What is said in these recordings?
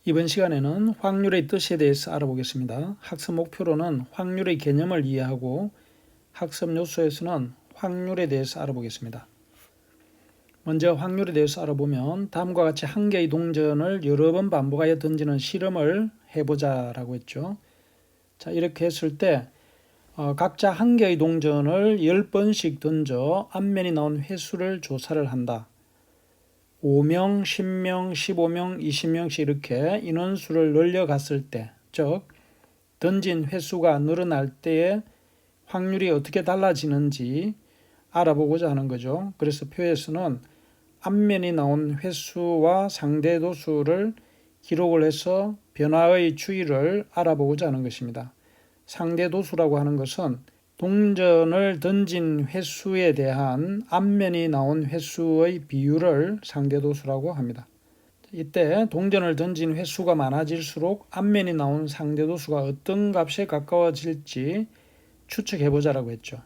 이번 시간에는 확률의 뜻에 대해서 알아보겠습니다. 학습 목표로는 확률의 개념을 이해하고 학습 요소에서는 확률에 대해서 알아보겠습니다. 먼저 확률에 대해서 알아보면 다음과 같이 한 개의 동전을 여러 번 반복하여 던지는 실험을 해보자라고 했죠. 자, 이렇게 했을 때 각자 한 개의 동전을 10번씩 던져 앞면이 나온 횟수를 조사를 한다. 5명, 10명, 15명, 20명씩 이렇게 인원수를 늘려갔을 때, 즉 던진 횟수가 늘어날 때의 확률이 어떻게 달라지는지 알아보고자 하는 거죠. 그래서 표에서는 앞면이 나온 횟수와 상대도수를 기록을 해서 변화의 추이를 알아보고자 하는 것입니다. 상대도수라고 하는 것은 동전을 던진 횟수에 대한 앞면이 나온 횟수의 비율을 상대도수라고 합니다. 이때 동전을 던진 횟수가 많아질수록 앞면이 나온 상대도수가 어떤 값에 가까워질지 추측해보자라고 했죠.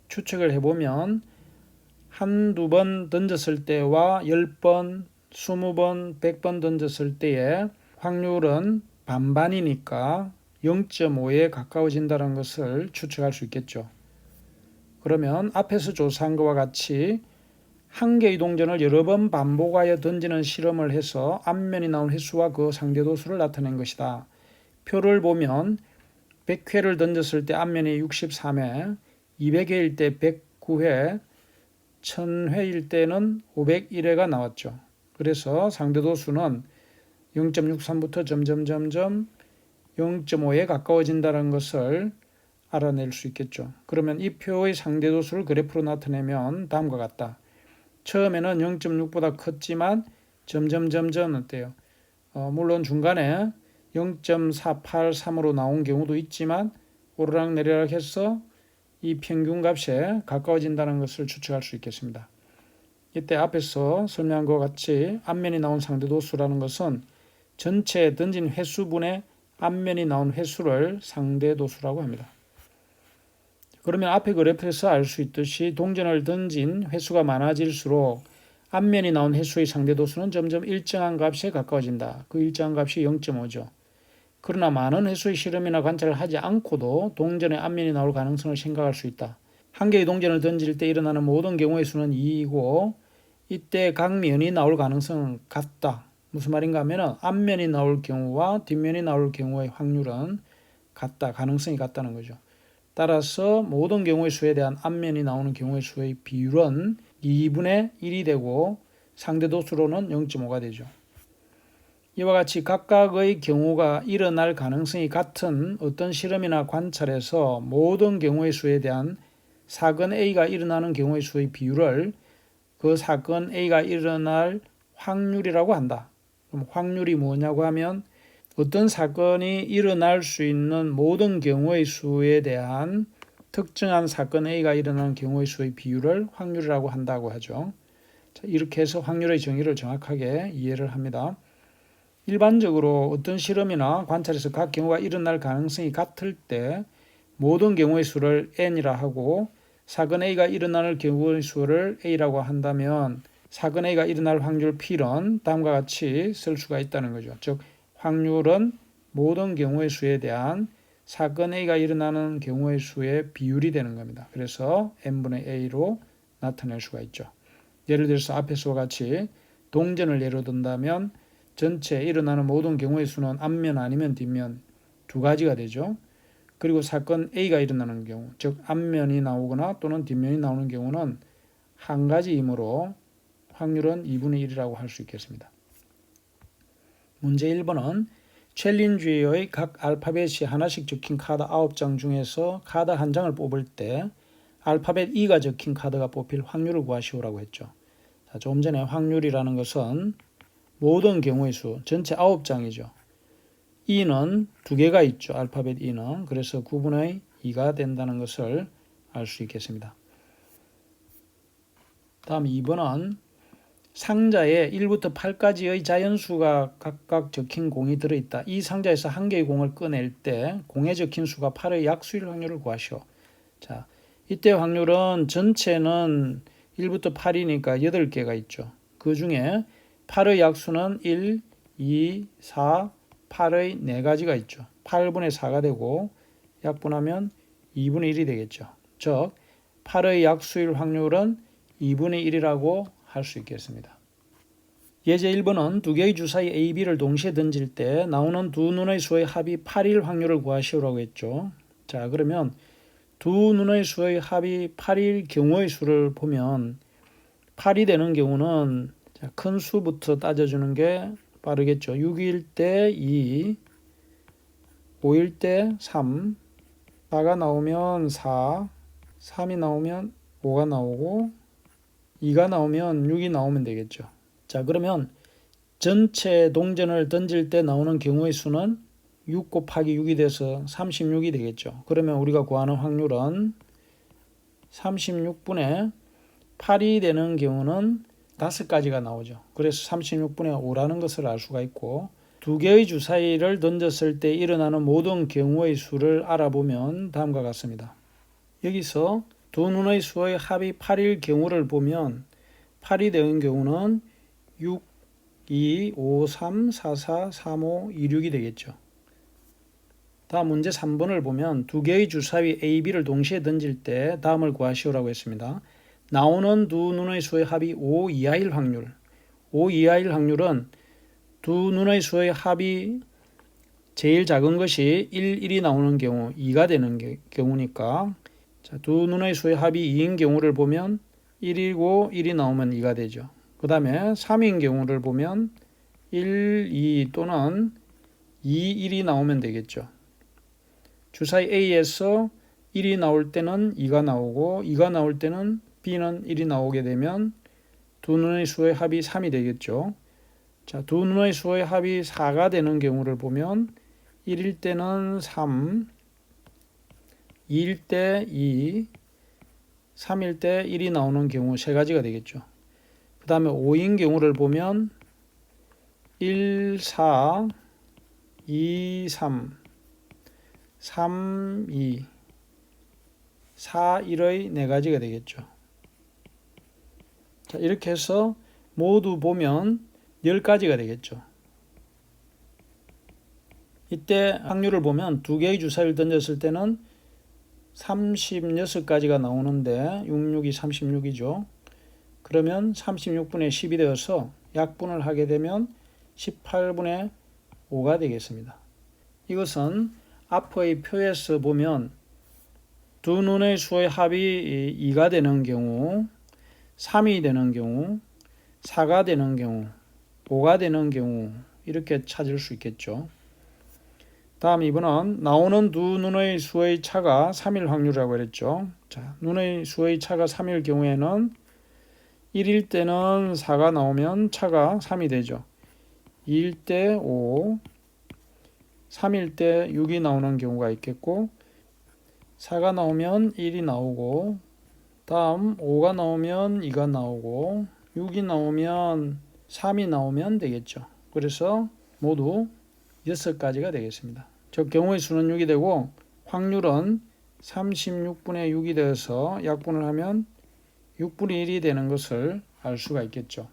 추측을 해보면 한두 번 던졌을 때와 10번, 20번, 100번 던졌을 때의 확률은 반반이니까 0.5에 가까워진다는 것을 추측할 수 있겠죠. 그러면 앞에서 조사한 것과 같이 한 개의 동전을 여러 번 반복하여 던지는 실험을 해서 앞면이 나온 횟수와 그 상대도수를 나타낸 것이다. 표를 보면 100회를 던졌을 때 앞면이 63회, 200회일 때 109회, 1000회일 때는 501회가 나왔죠. 그래서 상대도수는 0.63부터 점점 0.5에 가까워진다는 것을 알아낼 수 있겠죠. 그러면 이 표의 상대도수를 그래프로 나타내면 다음과 같다. 처음에는 0.6보다 컸지만 점점 어때요? 물론 중간에 0.483으로 나온 경우도 있지만 오르락내리락 해서 이 평균값에 가까워진다는 것을 추측할 수 있겠습니다. 이때 앞에서 설명한 것 같이 앞면이 나온 상대도수라는 것은 전체 던진 횟수분의 앞면이 나온 횟수를 상대도수라고 합니다. 그러면 앞에 그래프에서 알 수 있듯이 동전을 던진 횟수가 많아질수록 앞면이 나온 횟수의 상대도수는 점점 일정한 값에 가까워진다. 그 일정한 값이 0.5죠. 그러나 많은 횟수의 실험이나 관찰을 하지 않고도 동전의 앞면이 나올 가능성을 생각할 수 있다. 한 개의 동전을 던질 때 일어나는 모든 경우의 수는 2이고 이때 각 면이 나올 가능성은 같다. 무슨 말인가 하면 앞면이 나올 경우와 뒷면이 나올 경우의 확률은 같다. 가능성이 같다는 거죠. 따라서 모든 경우의 수에 대한 앞면이 나오는 경우의 수의 비율은 2분의 1이 되고 상대도수로는 0.5가 되죠. 이와 같이 각각의 경우가 일어날 가능성이 같은 어떤 실험이나 관찰에서 모든 경우의 수에 대한 사건 A가 일어나는 경우의 수의 비율을 그 사건 A가 일어날 확률이라고 한다. 그럼 확률이 뭐냐고 하면 어떤 사건이 일어날 수 있는 모든 경우의 수에 대한 특정한 사건 A가 일어나는 경우의 수의 비율을 확률이라고 한다고 하죠. 자, 이렇게 해서 확률의 정의를 정확하게 이해를 합니다. 일반적으로 어떤 실험이나 관찰에서 각 경우가 일어날 가능성이 같을 때 모든 경우의 수를 n이라 하고 사건 A가 일어날 경우의 수를 A라고 한다면 사건 A가 일어날 확률 P는 다음과 같이 쓸 수가 있다는 거죠. 즉 확률은 모든 경우의 수에 대한 사건 A가 일어나는 경우의 수의 비율이 되는 겁니다. 그래서 n분의 A로 나타낼 수가 있죠. 예를 들어서 앞에서와 같이 동전을 예로 든다면 전체 일어나는 모든 경우의 수는 앞면 아니면 뒷면 두 가지가 되죠. 그리고 사건 A가 일어나는 경우, 즉 앞면이 나오거나 또는 뒷면이 나오는 경우는 한 가지이므로 확률은 2분의 1이라고 할 수 있겠습니다. 문제 1번은 챌린지의 각 알파벳이 하나씩 적힌 카드 9장 중에서 카드 한 장을 뽑을 때 알파벳 E가 적힌 카드가 뽑힐 확률을 구하시오라고 했죠. 자, 조금 전에 확률이라는 것은 모든 경우의 수, 전체 9장이죠. E는 두 개가 있죠. 알파벳 E는. 그래서 9분의 2가 된다는 것을 알 수 있겠습니다. 다음 2번은 상자에 1부터 8까지의 자연수가 각각 적힌 공이 들어있다. 이 상자에서 한 개의 공을 꺼낼 때 공에 적힌 수가 8의 약수일 확률을 구하시오. 자, 이때 확률은 전체는 1부터 8이니까 8개가 있죠. 그 중에 8의 약수는 1, 2, 4, 8의 4가지가 있죠. 8분의 4가 되고 약분하면 2분의 1이 되겠죠. 즉 8의 약수일 확률은 2분의 1이라고 할 수 있겠습니다. 예제 1번은 두 개의 주사위 A, B를 동시에 던질 때 나오는 두 눈의 수의 합이 8일 확률을 구하시오라고 했죠. 자, 그러면 두 눈의 수의 합이 8일 경우의 수를 보면 8이 되는 경우는 큰 수부터 따져주는 게 빠르겠죠. 6일 때 2, 5일 때 3, 4가 나오면 4, 3이 나오면 5가 나오고 2가 나오면 6이 나오면 되겠죠. 자, 그러면 전체 동전을 던질 때 나오는 경우의 수는 6 곱하기 6이 돼서 36이 되겠죠. 그러면 우리가 구하는 확률은 36분의 8이 되는 경우는 5가지가 나오죠. 그래서 36분의 5라는 것을 알 수가 있고 두 개의 주사위를 던졌을 때 일어나는 모든 경우의 수를 알아보면 다음과 같습니다. 여기서 두 눈의 수의 합이 8일 경우를 보면 8이 되는 경우는 6, 2, 5, 3, 4, 4, 3, 5, 2, 6이 되겠죠. 다음 문제 3번을 보면 두 개의 주사위 A, B를 동시에 던질 때 다음을 구하시오라고 했습니다. 나오는 두 눈의 수의 합이 5 이하일 확률. 5 이하일 확률은 두 눈의 수의 합이 제일 작은 것이 1, 1이 나오는 경우 2가 되는 경우니까 자, 두 눈의 수의 합이 2인 경우를 보면 1이고 1이 나오면 2가 되죠. 그 다음에 3인 경우를 보면 1, 2 또는 2, 1이 나오면 되겠죠. 주사위 A에서 1이 나올 때는 2가 나오고 2가 나올 때는 B는 1이 나오게 되면 두 눈의 수의 합이 3이 되겠죠. 자, 두 눈의 수의 합이 4가 되는 경우를 보면 1일 때는 3, 2일 때 2, 3일 때 1이 나오는 경우 3가지가 되겠죠. 그 다음에 5인 경우를 보면 1, 4, 2, 3, 3, 2, 4, 1의 4가지가 되겠죠. 자, 이렇게 해서 모두 보면 10가지가 되겠죠. 이때 확률을 보면 두 개의 주사위를 던졌을 때는 36가지가 나오는데 66이 36이죠. 그러면 36분의 10이 되어서 약분을 하게 되면 18분의 5가 되겠습니다. 이것은 앞의 표에서 보면 두 눈의 수의 합이 2가 되는 경우, 3이 되는 경우, 4가 되는 경우, 5가 되는 경우 이렇게 찾을 수 있겠죠. 다음 2번은 나오는 두 눈의 수의 차가 3일 확률이라고 했죠. 자, 눈의 수의 차가 3일 경우에는 1일 때는 4가 나오면 차가 3이 되죠. 2일 때 5, 3일 때 6이 나오는 경우가 있겠고 4가 나오면 1이 나오고 다음 5가 나오면 2가 나오고 6이 나오면 3이 나오면 되겠죠. 그래서 모두 6가지가 되겠습니다. 즉 경우의 수는 6이 되고 확률은 36분의 6이 되어서 약분을 하면 6분의 1이 되는 것을 알 수가 있겠죠.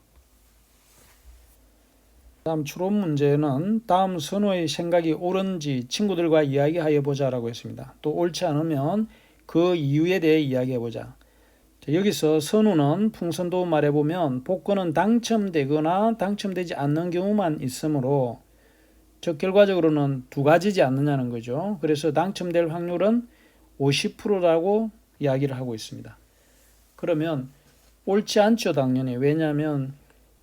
다음 추론 문제는 다음 선호의 생각이 옳은지 친구들과 이야기하여 보자라고 했습니다. 또 옳지 않으면 그 이유에 대해 이야기해 보자. 여기서 선우는 풍선도 말해보면 복권은 당첨되거나 당첨되지 않는 경우만 있으므로 즉 결과적으로는 두 가지지 않느냐는 거죠. 그래서 당첨될 확률은 50%라고 이야기를 하고 있습니다. 그러면 옳지 않죠, 당연히. 왜냐하면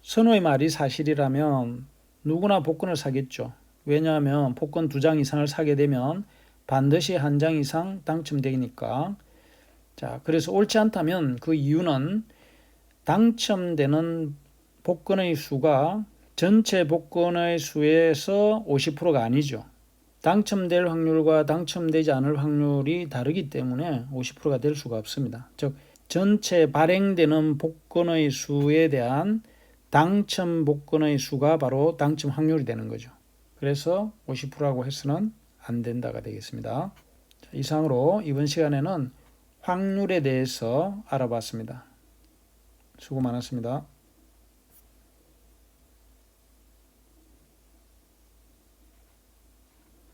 선우의 말이 사실이라면 누구나 복권을 사겠죠. 왜냐하면 복권 2장 이상을 사게 되면 반드시 1장 이상 당첨되니까. 자, 그래서 옳지 않다면 그 이유는 당첨되는 복권의 수가 전체 복권의 수에서 50%가 아니죠. 당첨될 확률과 당첨되지 않을 확률이 다르기 때문에 50%가 될 수가 없습니다. 즉 전체 발행되는 복권의 수에 대한 당첨 복권의 수가 바로 당첨 확률이 되는 거죠. 그래서 50%라고 해서는 안 된다가 되겠습니다. 자, 이상으로 이번 시간에는 확률에 대해서 알아봤습니다. 수고 많았습니다.